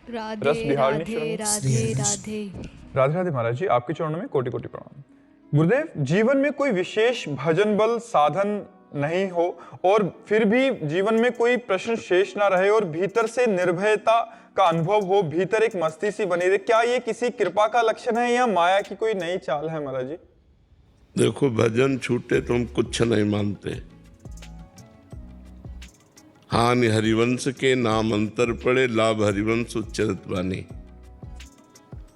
राधे रस बिहारनी राधे राधे राधे। राधे राधे महाराज जी, आपके चरणों में कोटि कोटि प्रणाम। गुरुदेव, जीवन में कोई विशेष भजन बल साधन नहीं हो और फिर भी जीवन में कोई प्रश्न शेष ना रहे और भीतर से निर्भयता का अनुभव हो, भीतर एक मस्ती सी बनी रहे, क्या ये किसी कृपा का लक्षण है या माया की कोई नई चाल है महाराज जी? देखो, भजन छूटे तो हम कुछ नहीं मानते। हानि हरिवंश के नाम अंतर पड़े, लाभ हरिवंश उच्चरित वाणी।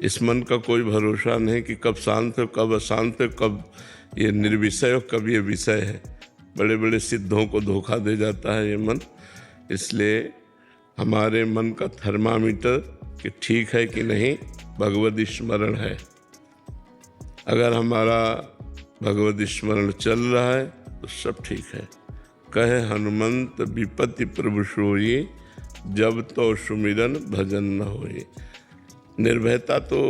इस मन का कोई भरोसा नहीं कि कब शांत है, कब अशांत है, कब ये निर्विषय हो, कब ये विषय है। बड़े बड़े सिद्धों को धोखा दे जाता है ये मन। इसलिए हमारे मन का थर्मामीटर कि ठीक है कि नहीं, भगवद स्मरण है। अगर हमारा भगवद स्मरण चल रहा है तो सब ठीक है। कहे हनुमंत विपत्ति प्रभु सोई, जब तो सुमिरन भजन न होई। निर्भयता तो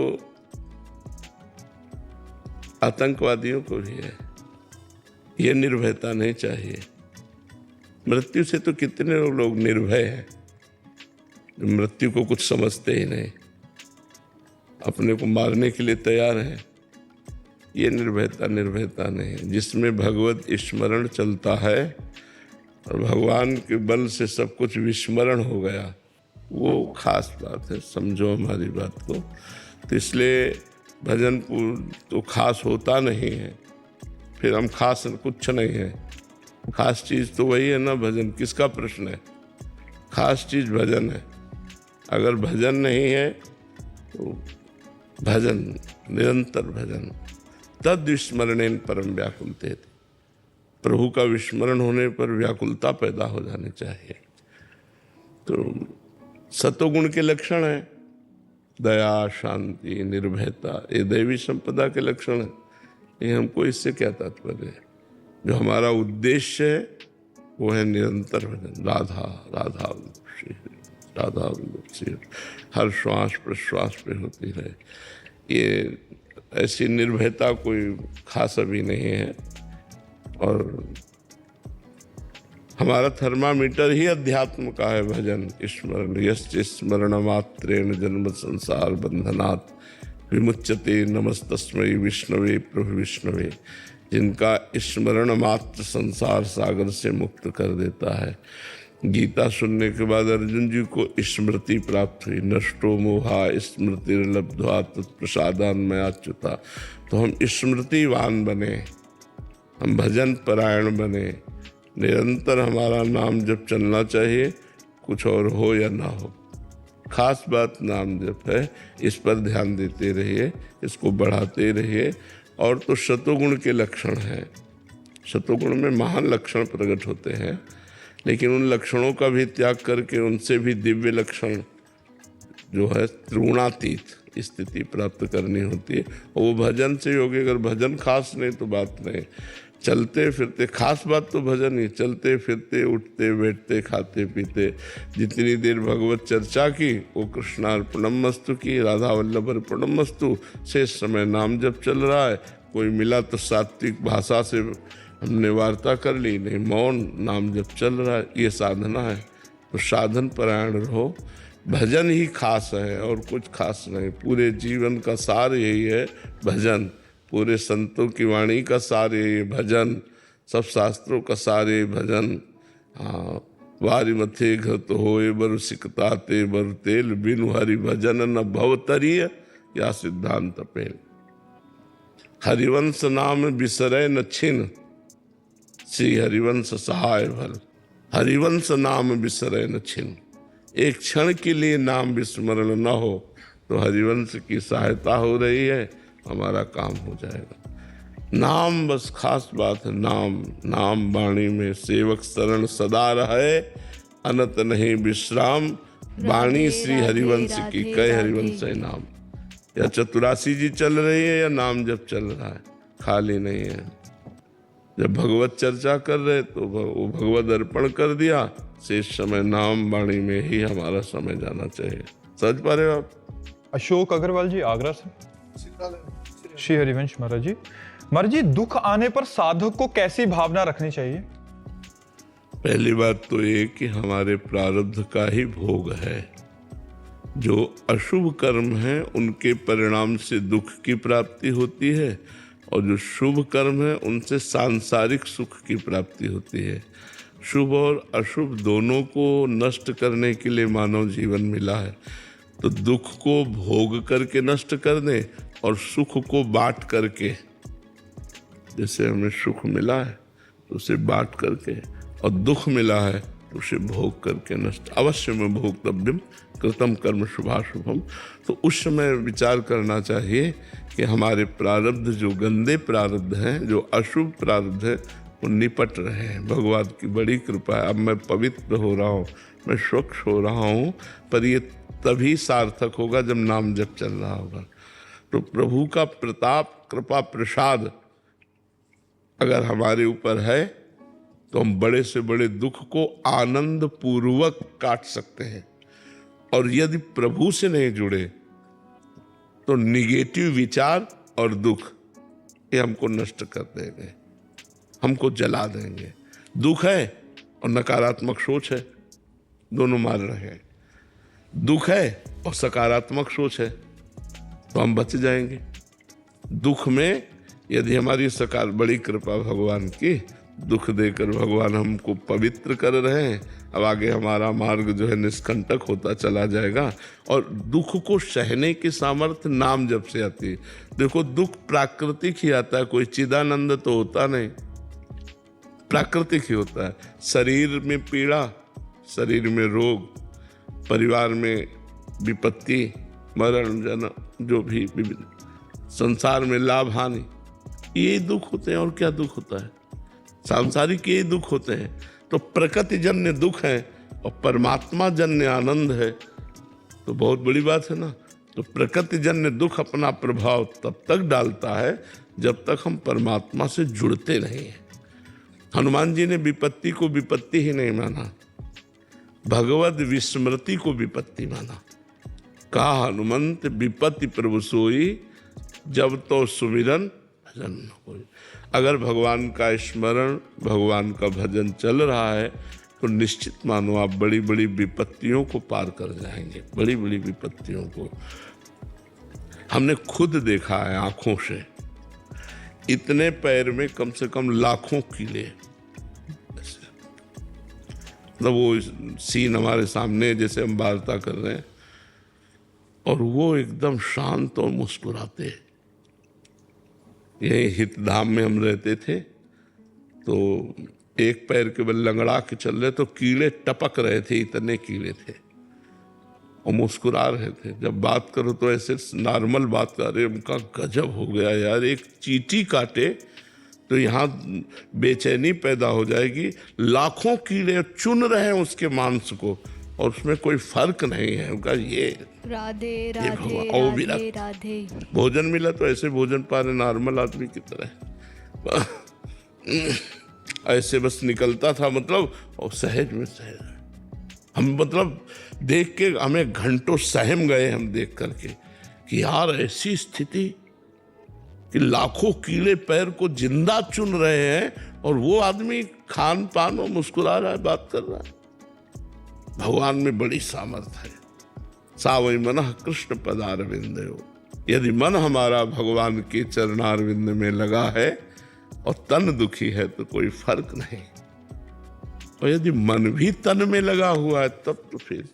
आतंकवादियों को भी है, ये निर्भयता नहीं चाहिए। मृत्यु से तो कितने लोग निर्भय हैं, मृत्यु को कुछ समझते ही नहीं, अपने को मारने के लिए तैयार हैं। ये निर्भयता नहीं। जिसमें भगवत स्मरण चलता है और भगवान के बल से सब कुछ विस्मरण हो गया, वो खास बात है। समझो हमारी बात को। तो इसलिए भजन तो खास होता नहीं है, फिर हम खास कुछ नहीं है। खास चीज़ तो वही है ना, भजन। किसका प्रश्न है? खास चीज़ भजन है। अगर भजन नहीं है तो भजन, निरंतर भजन। तद विस्मरणेन परम व्याकुलते थे। प्रभु का विस्मरण होने पर व्याकुलता पैदा हो जानी चाहिए। तो सतोगुण के लक्षण है दया, शांति, निर्भयता, ये दैवी संपदा के लक्षण है। ये हमको इससे क्या तात्पर्य है? जो हमारा उद्देश्य है वो है निरंतर भजन। राधा राधा राधा हर श्वास प्रश्वास पे होती रहे। ये ऐसी निर्भयता कोई खास अभी नहीं है। और हमारा थर्मामीटर ही अध्यात्म का है भजन स्मरण। यश्च स्मरण मात्रेण जन्म संसार बंधनात् विमुच्यते, नमस्तस्मै विष्णवे प्रभु विष्णवे। जिनका स्मरण मात्र संसार सागर से मुक्त कर देता है। गीता सुनने के बाद अर्जुन जी को स्मृति प्राप्त हुई। नष्टो मोहा स्मृति लब्ध्वा तत्प्रसादान मयाच्युता। तो हम स्मृतिवान बने, हम भजन परायण बने। निरंतर हमारा नाम जप चलना चाहिए, कुछ और हो या ना हो। खास बात नाम जप है, इस पर ध्यान देते रहिए, इसको बढ़ाते रहिए। और तो शतोगुण के लक्षण हैं। शतोगुण में महान लक्षण प्रकट होते हैं, लेकिन उन लक्षणों का भी त्याग करके उनसे भी दिव्य लक्षण जो है त्रिगुणातीत स्थिति प्राप्त करनी होती है। और वो भजन से होगी। अगर भजन खास नहीं तो बात नहीं। चलते फिरते, खास बात तो भजन ही। चलते फिरते, उठते बैठते, खाते पीते, जितनी देर भगवत चर्चा की वो कृष्णार्पणमस्तु की, राधा वल्लभ अर्पणमस्तु। शेष समय नाम जप चल रहा है। कोई मिला तो सात्विक भाषा से हमने वार्ता कर ली, नहीं मौन नाम जप चल रहा है। ये साधना है। तो साधन परायण रहो। भजन ही खास है और कुछ खास नहीं। पूरे जीवन का सार यही है भजन। पूरे संतों की वाणी का सार यही भजन। सब शास्त्रों का सार यही भजन। हाँ, वारी मथे घत होए बरु सिकताते बरु तेल, बिनु हरि भजन न भवतरिय, या सिद्धांत पेल। हरिवंश नाम बिसरै न छिन, श्री हरिवंश सहाय भल। हरिवंश नाम बिसरै न छिन। एक क्षण के लिए नाम विस्मरण न हो तो हरिवंश की सहायता हो रही है, हमारा काम हो जाएगा। नाम बस खास बात है। नाम वाणी में सेवक शरण सदा रहे, अनत नहीं विश्राम। वाणी श्री हरिवंश की, कह हरिवंश है नाम। या चतुरासी जी चल रही है या नाम जब चल रहा है, खाली नहीं है। जब भगवत चर्चा कर रहे तो वो भगवत अर्पण कर दिया। शेष समय नाम वाणी में ही हमारा समय जाना चाहिए। समझ पा रहे हो आप? अशोक अग्रवाल जी आगरा से। श्री हरिवंश महाराज जी। महाराज जी, दुख आने पर साधक को कैसी भावना रखनी चाहिए? पहली बात तो ये कि हमारे प्रारब्ध का ही भोग है। जो अशुभ कर्म हैं उनके परिणाम से दुख की प्राप्ति होती है, और जो शुभ कर्म है उनसे सांसारिक सुख की प्राप्ति होती है। शुभ और अशुभ दोनों को नष्ट करने के लिए मानव जीवन मिला है। तो दुख को भोग करके नष्ट कर दें और सुख को बांट करके, जैसे हमें सुख मिला है तो उसे बांट करके, और दुख मिला है तो उसे भोग करके नष्ट। अवश्य में भोक्तव्यम कृतम कर्म शुभाशुभम। तो उस समय विचार करना चाहिए कि हमारे प्रारब्ध जो गंदे प्रारब्ध हैं, जो अशुभ प्रारब्ध है, वो निपट रहे हैं। भगवान की बड़ी कृपा है, अब मैं पवित्र हो रहा हूँ, मैं स्वच्छ हो रहा हूँ, पर ये तभी सार्थक होगा जब नाम जप चल रहा होगा। तो प्रभु का प्रताप, कृपा, प्रसाद अगर हमारे ऊपर है तो हम बड़े से बड़े दुख को आनंद पूर्वक काट सकते हैं। और यदि प्रभु से नहीं जुड़े तो निगेटिव विचार और दुख ये हमको नष्ट कर देंगे, हमको जला देंगे। दुख है और नकारात्मक सोच है, दोनों मार रहे हैं। दुख है और सकारात्मक सोच है तो हम बच जाएंगे। दुख में यदि हमारी बड़ी कृपा भगवान की, दुख देकर भगवान हमको पवित्र कर रहे हैं। अब आगे हमारा मार्ग जो है निष्कंटक होता चला जाएगा। और दुख को सहने की सामर्थ्य नाम जप से आती है। देखो, दुख प्राकृतिक ही आता है, कोई चिदानंद तो होता नहीं, प्राकृतिक ही होता है। शरीर में पीड़ा, शरीर में रोग, परिवार में विपत्ति, मरण, जन्म, जो भी संसार में लाभ हानि, ये दुख होते हैं। और क्या दुख होता है? सांसारिक ये दुख होते हैं। तो प्रकृति जन्य दुख है और परमात्मा जन्य आनंद है, तो बहुत बड़ी बात है ना। तो प्रकृति जन्य दुख अपना प्रभाव तब तक डालता है जब तक हम परमात्मा से जुड़ते नहीं हैं। हनुमान जी ने विपत्ति को विपत्ति ही नहीं माना, भगवद विस्मृति को विपत्ति माना। कहा हनुमंत विपत्ति प्रभु सोई, जब तो सुमिरन भजन न होई। अगर भगवान का स्मरण, भगवान का भजन चल रहा है तो निश्चित मानो आप बड़ी बड़ी विपत्तियों को पार कर जाएंगे। बड़ी बड़ी विपत्तियों को हमने खुद देखा है आंखों से। इतने पैर में कम से कम लाखों कीड़े, मतलब वो सीन हमारे सामने जैसे हम वार्ता कर रहे हैं, और वो एकदम शांत और मुस्कुराते। यही हितधाम में हम रहते थे, तो एक पैर के बल लंगड़ा के चल रहे तो कीड़े टपक रहे थे, इतने कीड़े थे, और मुस्कुरा रहे थे। जब बात करो तो ऐसे नॉर्मल बात कर रहे, उनका गजब हो गया यार। एक चींटी काटे तो यहाँ बेचैनी पैदा हो जाएगी। लाखों कीड़े चुन रहे हैं उसके मांस को, और उसमें कोई फर्क नहीं है। उनका ये राधे राधे राधे राधे राधे। भोजन मिला तो ऐसे भोजन पा रहे नॉर्मल आदमी की तरह, ऐसे बस निकलता था, मतलब, और सहज में सहज। हम मतलब देख के हमें घंटों सहम गए हम देख करके कि यार ऐसी स्थिति कि लाखों कीड़े पैर को जिंदा चुन रहे हैं, और वो आदमी खान पान और मुस्कुरा रहा है, बात कर रहा है। भगवान में बड़ी सामर्थ्य है। सावई मन कृष्ण पदारविंदयो। यदि मन हमारा भगवान के चरणारविंद में लगा है और तन दुखी है तो कोई फर्क नहीं। और यदि मन भी तन में लगा हुआ है तब तो फिर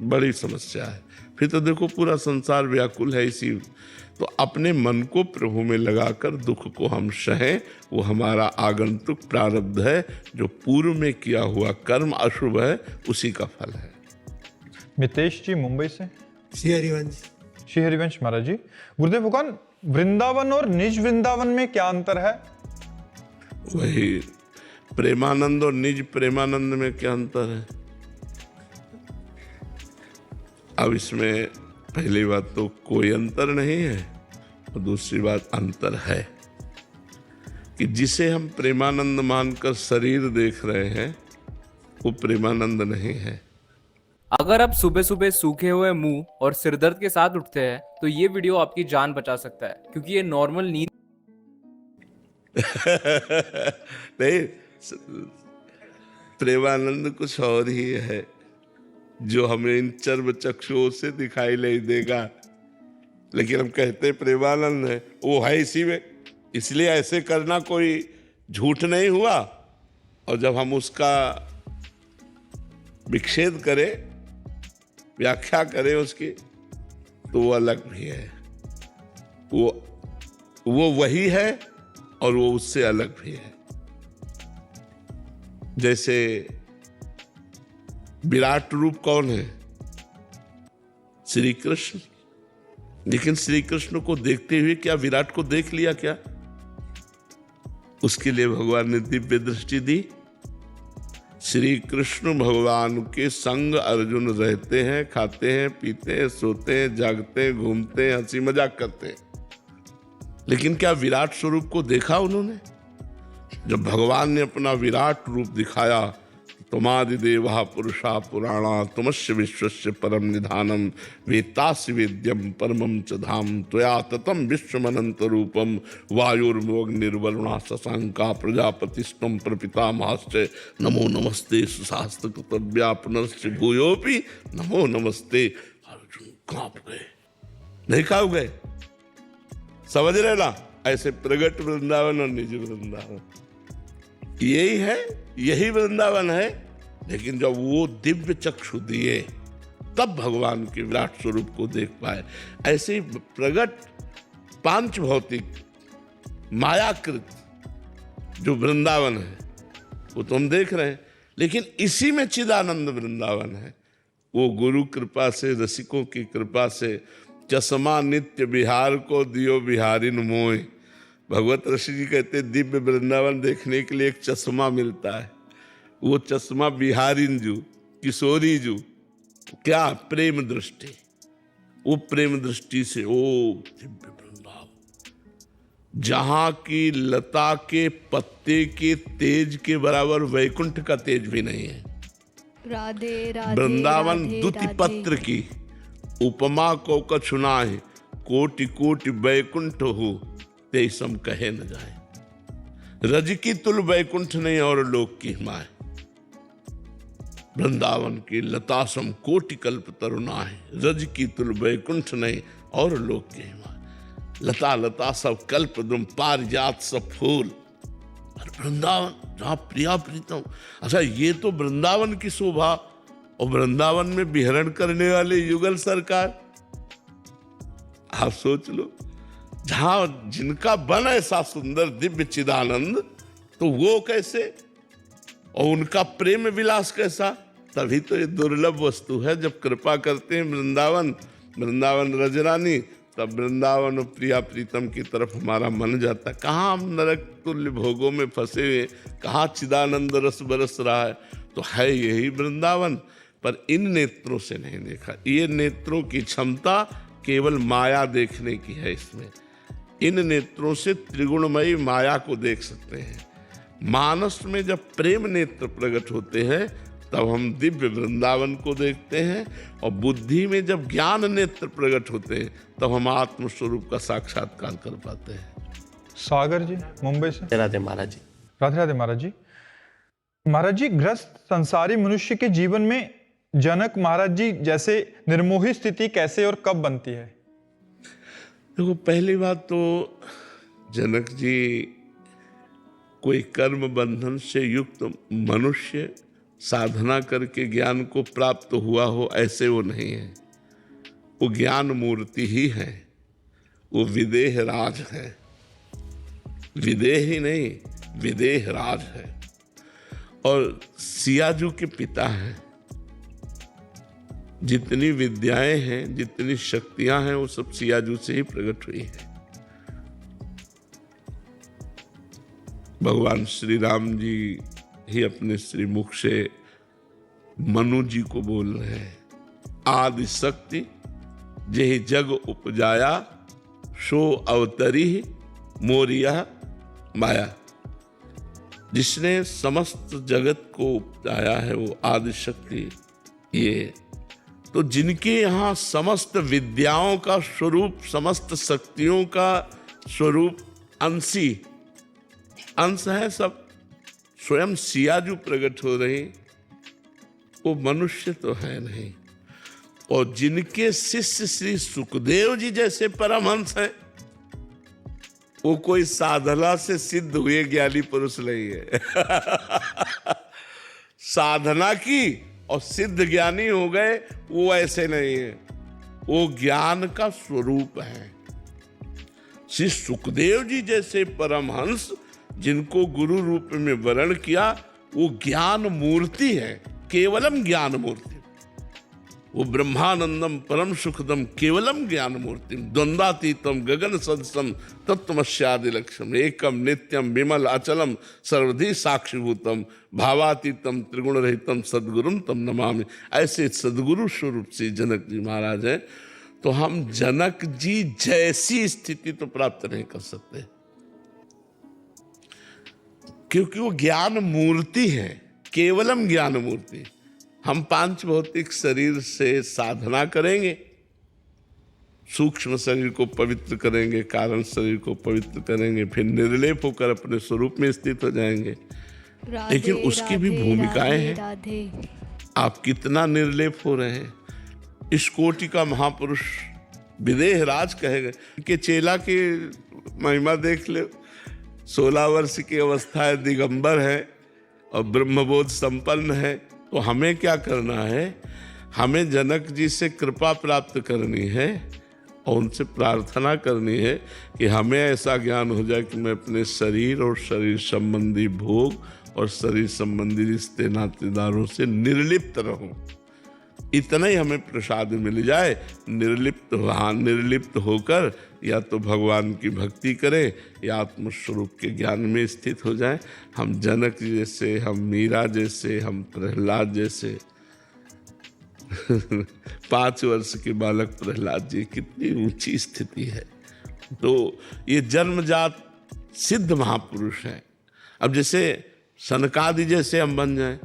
बड़ी समस्या है। फिर तो देखो पूरा संसार व्याकुल है इसी। तो अपने मन को प्रभु में लगाकर दुख को हम सहें, वो हमारा आगंतुक प्रारब्ध है, जो पूर्व में किया हुआ कर्म अशुभ है, उसी का फल है। मितेश जी मुंबई से। श्री हरिवंश। श्री हरिवंश महाराज जी, गुरुदेव भगवान, वृंदावन और निज वृंदावन में क्या अंतर है? वही प्रेमानंद और निज प्रेमानंद में क्या अंतर है? अब इसमें पहली बात तो कोई अंतर नहीं है, और दूसरी बात अंतर है कि जिसे हम प्रेमानंद मानकर शरीर देख रहे हैं वो प्रेमानंद नहीं है। अगर आप सुबह सुबह सूखे हुए मुंह और सिरदर्द के साथ उठते हैं तो ये वीडियो आपकी जान बचा सकता है, क्योंकि ये नॉर्मल नींद नहीं, प्रेमानंद कुछ और ही है। जो हमें इन चर्म चक्षुओं से दिखाई नहीं देगा, लेकिन हम कहते प्रेमानंद है, वो है इसी में। इसलिए ऐसे करना कोई झूठ नहीं हुआ। और जब हम उसका विच्छेद करें, व्याख्या करें उसकी, तो वो अलग भी है। वो वही है और वो उससे अलग भी है। जैसे विराट रूप कौन है? श्री कृष्ण। लेकिन श्री कृष्ण को देखते हुए क्या विराट को देख लिया क्या? उसके लिए भगवान ने दिव्य दृष्टि दी। श्री कृष्ण भगवान के संग अर्जुन रहते हैं, खाते हैं, पीते हैं, सोते हैं, जागते हैं, घूमते हैं, हंसी मजाक करते हैं। लेकिन क्या विराट स्वरूप को देखा उन्होंने? जब भगवान ने अपना विराट रूप दिखाया, तुमादिदेवा पुरुषा पुराणा तुमस्य विश्वस्य परम निधानम वेत्तासि वेद्यम परमं च धाम त्वया ततं विश्वमनंत रूपम वायुर्मोऽग्निर्वरुणा शशांका प्रजापतिस्त्वं प्रपितामहश्च नमो नमस्ते सुशास्त्र कृतव्या पुनश्च भूयोपि नमो नमस्ते। अर्जुन कांप गए। नहीं कांप गए? समझ रहे ना? ऐसे प्रगट वृंदावन और निज वृंदावन यही है, यही वृंदावन है। लेकिन जब वो दिव्य चक्षु दिए, तब भगवान के विराट स्वरूप को देख पाए। ऐसे प्रगट पांच भौतिक मायाकृत जो वृंदावन है, वो तो हम देख रहे हैं। लेकिन इसी में चिदानंद वृंदावन है। वो गुरु कृपा से, रसिकों की कृपा से, चश्मा नित्य बिहार को दियो बिहारिन मोय। भगवत ऋषि जी कहते दिव्य वृंदावन देखने के लिए एक चश्मा मिलता है। वो चश्मा बिहारिन जू, किशोरी जू, क्या प्रेम दृष्टि। वो प्रेम दृष्टि से ओ दिव्य वृंदावन, जहां की लता के पत्ते के तेज के बराबर वैकुंठ का तेज भी नहीं है। राधे राधे वृंदावन राधे दुति राधे। पत्र की उपमा को कछुना है, कोटि कोटि वैकुंठ हो ते सम कहे न जाए। रज की तुल वैकुंठ नहीं और लोक की हिमाय। वृंदावन की लता सम कोटि कल्प तरुणा है, रज की तुल वैकुंठ नहीं और लोक की हिमाय। लता लता सब कल्प दुम पारिजात सब फूल, और वृंदावन जहां प्रिया प्रीतम। अच्छा, ये तो वृंदावन की शोभा। और वृंदावन में विहरण करने वाले युगल सरकार, आप सोच लो, जहां जिनका बन ऐसा सुंदर दिव्य चिदानंद, तो वो कैसे, और उनका प्रेम विलास कैसा। तभी तो ये दुर्लभ वस्तु है। जब कृपा करते हैं वृंदावन रजरानी, तब वृंदावन और प्रिया प्रीतम की तरफ हमारा मन जाता है। कहाँ हम नरक तुल्य भोगों में फंसे हुए, कहाँ चिदानंद रस बरस रहा है। तो है यही वृंदावन, पर इन नेत्रों से नहीं देखा। ये नेत्रों की क्षमता केवल माया देखने की है। इसमें इन नेत्रों से त्रिगुणमयी माया को देख सकते हैं। मानस में जब प्रेम नेत्र प्रकट होते हैं, तब हम दिव्य वृंदावन को देखते हैं। और बुद्धि में जब ज्ञान नेत्र प्रकट होते हैं, तब हम आत्मस्वरूप का साक्षात्कार कर पाते हैं। सागर जी मुंबई से। राधे महाराज जी। राधे राधे महाराज जी। महाराज जी, ग्रस्त संसारी मनुष्य के जीवन में जनक महाराज जी जैसे निर्मोही स्थिति कैसे और कब बनती है? देखो, पहली बात तो जनक जी कोई कर्म बंधन से युक्त मनुष्य साधना करके ज्ञान को प्राप्त हुआ हो, ऐसे वो नहीं है। वो ज्ञान मूर्ति ही है। वो विदेह राज है। विदेह ही नहीं, विदेह राज है। और सियाजू के पिता हैं। जितनी विद्याएं हैं, जितनी शक्तियां हैं, वो सब सियाजू से ही प्रकट हुई है। भगवान श्री राम जी ही अपने श्रीमुख से मनु जी को बोल रहे हैं, आदि शक्ति जेहि जग उपजाया, सो अवतरी मोरिया माया। जिसने समस्त जगत को उपजाया है, वो आदि शक्ति। ये तो जिनके यहाँ समस्त विद्याओं का स्वरूप, समस्त शक्तियों का स्वरूप अंश है, सब स्वयं सियाजू प्रकट हो रही। वो मनुष्य तो है नहीं। और जिनके शिष्य श्री सुखदेव जी जैसे परमहंस हैं, वो कोई साधना से सिद्ध हुए ज्ञानी पुरुष नहीं है। साधना की और सिद्ध ज्ञानी हो गए, वो ऐसे नहीं है। वो ज्ञान का स्वरूप है। श्री सुखदेव जी जैसे परमहंस जिनको गुरु रूप में वर्ण किया, वो ज्ञान मूर्ति है, केवलम ज्ञान मूर्ति। वो ब्रह्मानंदम परम सुखदम केवलम ज्ञान मूर्ति, द्वंद्वातीतम गगन सदसम तत्वमस्यादि लक्ष्यम, एकम नित्यम विमल अचलम सर्वधि साक्षिभूतम भावातीतम त्रिगुण रहितम सदगुरुम तम नमामि। ऐसे सदगुरु स्वरूप से जनक जी महाराज हैं। तो हम जनक जी जैसी स्थिति तो प्राप्त नहीं कर सकते, क्योंकि वो ज्ञान मूर्ति है, केवलम ज्ञान मूर्ति। हम पांच भौतिक शरीर से साधना करेंगे, सूक्ष्म शरीर को पवित्र करेंगे, कारण शरीर को पवित्र करेंगे, फिर निर्लेप होकर अपने स्वरूप में स्थित हो जाएंगे। राधे, लेकिन उसकी भी राधे, भूमिकाएं राधे, हैं। राधे। आप कितना निर्लेप हो रहे हैं। इस कोटि का महापुरुष विदेह राज कहे गए कि चेला की महिमा देख ले। 16 वर्ष की अवस्था है, दिगंबर है और ब्रह्मबोध संपन्न है। तो हमें क्या करना है? हमें जनक जी से कृपा प्राप्त करनी है और उनसे प्रार्थना करनी है कि हमें ऐसा ज्ञान हो जाए कि मैं अपने शरीर और शरीर संबंधी भोग और शरीर संबंधी रिश्ते नातेदारों से निर्लिप्त रहूं। इतना ही हमें प्रसाद मिल जाए। निर्लिप्त होकर या तो भगवान की भक्ति करें या आत्मस्वरूप के ज्ञान में स्थित हो जाएं। हम जनक जैसे, हम मीरा जैसे, हम प्रहलाद जैसे। 5 वर्ष के बालक प्रहलाद जी, कितनी ऊंची स्थिति है। तो ये जन्मजात सिद्ध महापुरुष है। अब जैसे सनकादि जैसे हम बन जाएं,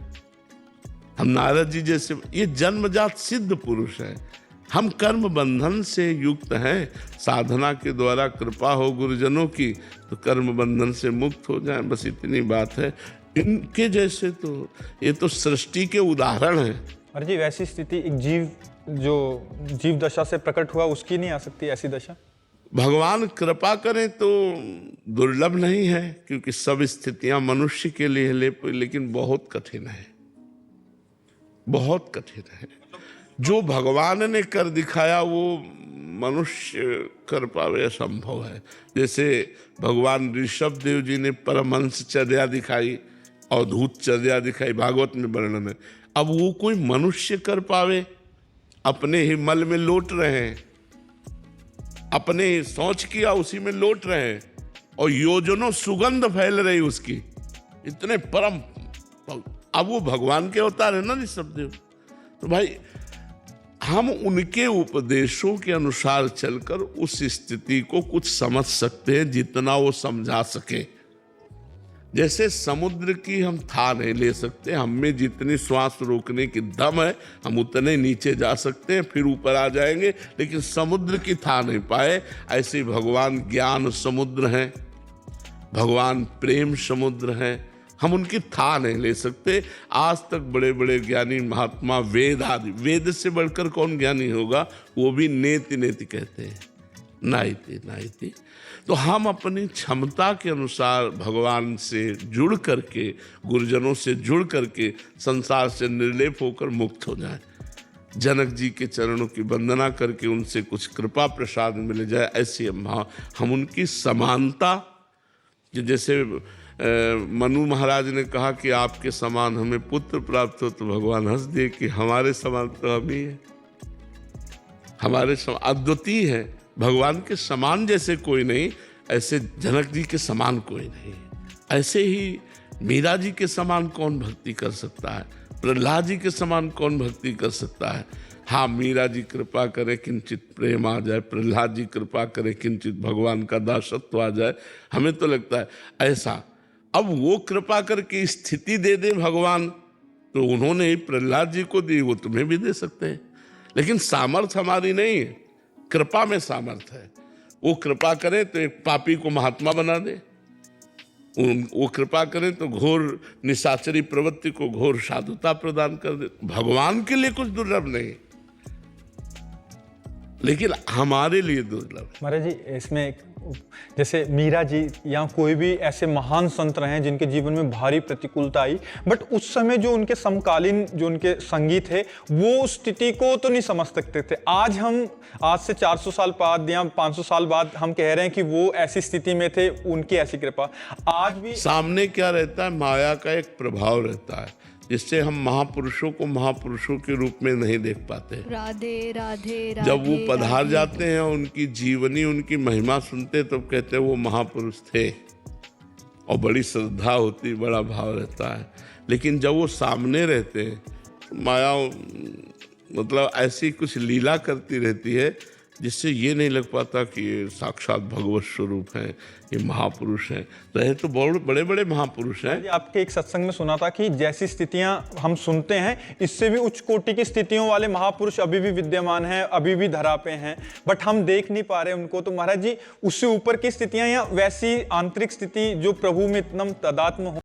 हम नारद जी जैसे, ये जन्मजात सिद्ध पुरुष है। हम कर्म बंधन से युक्त हैं। साधना के द्वारा कृपा हो गुरुजनों की तो कर्म बंधन से मुक्त हो जाएं, बस इतनी बात है। इनके जैसे तो ये तो सृष्टि के उदाहरण हैं। और जी वैसी स्थिति एक जीव दशा से प्रकट हुआ, उसकी नहीं आ सकती ऐसी दशा? भगवान कृपा करें तो दुर्लभ नहीं है, क्योंकि सब स्थितियां मनुष्य के लिए लेकिन बहुत कठिन है, बहुत कठिन है। जो भगवान ने कर दिखाया वो मनुष्य कर पावे असंभव है। जैसे भगवान ऋषभ देव जी ने परमहंसचर्या दिखाई, अवधूतचर्या दिखाई, भागवत में वर्णन है। अब वो कोई मनुष्य कर पावे? अपने ही मल में लौट रहे हैं, अपने ही सोच किया उसी में लौट रहे हैं और योजनों सुगंध फैल रही उसकी, इतने परम। अब वो भगवान के अवतार है ना ऋषभ देव। तो भाई हम उनके उपदेशों के अनुसार चलकर उस स्थिति को कुछ समझ सकते हैं, जितना वो समझा सके। जैसे समुद्र की हम था नहीं ले सकते, हम में जितनी श्वास रोकने की दम है हम उतने नीचे जा सकते हैं, फिर ऊपर आ जाएंगे, लेकिन समुद्र की था नहीं पाए। ऐसे भगवान ज्ञान समुद्र हैं, भगवान प्रेम समुद्र हैं, हम उनकी था नहीं ले सकते। आज तक बड़े बड़े ज्ञानी महात्मा वेद आदि, वेद से बढ़कर कौन ज्ञानी होगा, वो भी नेति नेति कहते हैं, नाइति नाइति। तो हम अपनी क्षमता के अनुसार भगवान से जुड़ करके, गुरुजनों से जुड़ करके संसार से निर्लेप होकर मुक्त हो जाए। जनक जी के चरणों की वंदना करके उनसे कुछ कृपा प्रसाद मिल जाए, ऐसी हम उनकी समानता, जैसे मनु महाराज ने कहा कि आपके समान हमें पुत्र प्राप्त हो, तो भगवान हंस दिए कि हमारे समान तो हम ही है, हमारे समान अद्वितीय है। भगवान के समान जैसे कोई नहीं, ऐसे जनक जी के समान कोई नहीं। ऐसे ही मीरा जी के समान कौन भक्ति कर सकता है, प्रहलाद जी के समान कौन भक्ति कर सकता है। हाँ, मीरा जी कृपा करे किंचित प्रेम आ जाए, प्रहलाद जी कृपा करे किंचित भगवान का दासत्व आ जाए, हमें तो लगता है ऐसा। अब वो कृपा करके स्थिति दे दे भगवान, तो उन्होंने प्रहलाद जी को दी, वो तुम्हें भी दे सकते हैं। लेकिन सामर्थ्य हमारी नहीं है, कृपा में सामर्थ्य है। वो कृपा करे तो एक पापी को महात्मा बना दे, वो कृपा करें तो घोर निशाचरी प्रवृत्ति को घोर साधुता प्रदान कर दे। भगवान के लिए कुछ दुर्लभ नहीं, लेकिन हमारे लिए दुर्लभ। महाराज जी, इसमें जैसे मीरा जी या कोई भी ऐसे महान संत रहे हैं जिनके जीवन में भारी प्रतिकूलता आई, बट उस समय जो उनके समकालीन जो उनके संगी थे वो उस स्थिति को तो नहीं समझ सकते थे। आज से 400 साल बाद या 500 साल बाद हम कह रहे हैं कि वो ऐसी स्थिति में थे, उनकी ऐसी कृपा। आज भी सामने क्या रहता है, माया का एक प्रभाव रहता है जिससे हम महापुरुषों को महापुरुषों के रूप में नहीं देख पाते। राधे राधे राधे। जब वो पधार जाते हैं, उनकी जीवनी, उनकी महिमा सुनते तब कहते हैं वो महापुरुष थे, और बड़ी श्रद्धा होती, बड़ा भाव रहता है। लेकिन जब वो सामने रहते हैं तो माया मतलब ऐसी कुछ लीला करती रहती है जिससे ये नहीं लग पाता कि ये साक्षात भगवत स्वरूप हैं, ये महापुरुष हैं। रहे तो बहुत बड़े बड़े महापुरुष हैं। आपके एक सत्संग में सुना था कि जैसी स्थितियां हम सुनते हैं, इससे भी उच्च कोटि की स्थितियों वाले महापुरुष अभी भी विद्यमान हैं, अभी भी धरा पे हैं, बट हम देख नहीं पा रहे उनको। तो महाराज जी, उससे ऊपर की स्थितियां या वैसी आंतरिक स्थिति जो प्रभु में इतना तादात्म्य हो